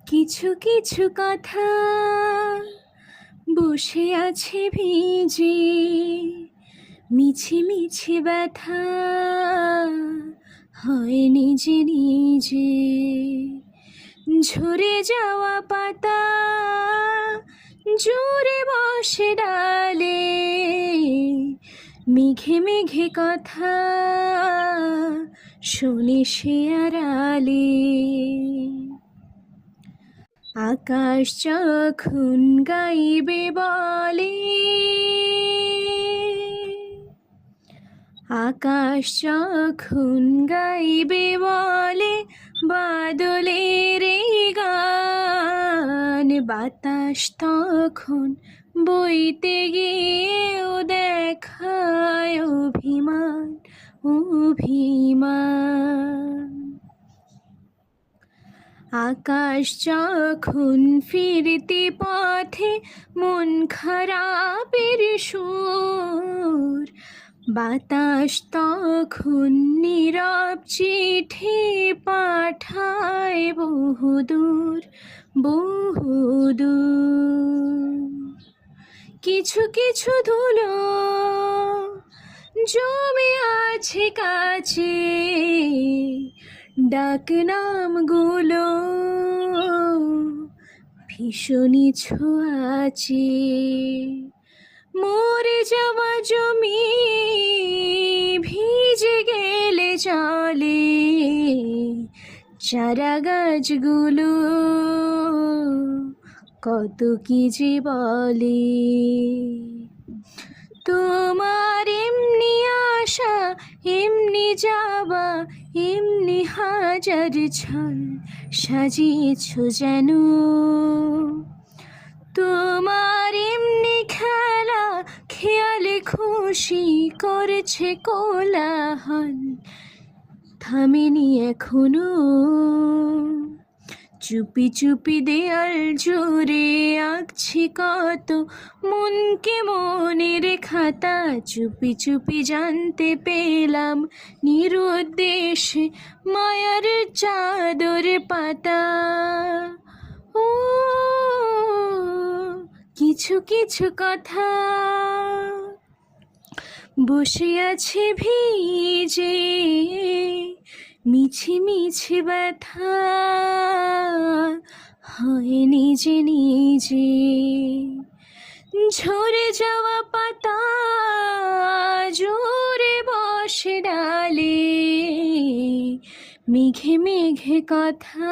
কিছু কিছু কথা বসে আছে ভিজে, মিছি মিছি ব্যথা হয় নিজে নিজে। ঝরে যাওয়া পাতা জোরে বসে ডালে, মেঘে মেঘে কথা শুনে সে আড়ালে। আকাশ যখন গাইবে বলে, আকাশ যখন গাইবে বলে বাদলের এই গান, বাতাস তখন বইতে গিয়েও দেখায় অভিমান অভিমান। আকাশ যখন ফিরতি পথে মন খারাপের সুর, বাতাস তখন নীরব চিঠি পাঠায় বহুদূর বহুদূর। কিছু কিছু ধুলো জমে আছে কাছে, ডাক নামগুলো ভীষণই ছোঁয়াচে। মরে যাওয়া জমি ভিজে গেলে চলে, চারা গাছগুলো কত কি যে বলে। তোমার এমনি আশা এমনি যাওয়া, এমনি হাজার ছল সাজিয়েছ যেন। তোমার এমনি খেলা খেয়ালে খুশি করেছে কোলাহল, থামেনি এখনো। চুপি চুপি দেয়াল জুড়ে আঁকছি কত মনকে মনের খাতা, চুপি চুপি জানতে পেলাম নিরুদ্দেশে মায়ার চাদর পাতা। ও কিছু কিছু কথা বসে আছে ভিজে, মিছি মিছি ব্যথা হয় নিজে নিজে। ঝরে যাওয়া পাতা জোরে বসে ডালে, মেঘে মেঘে কথা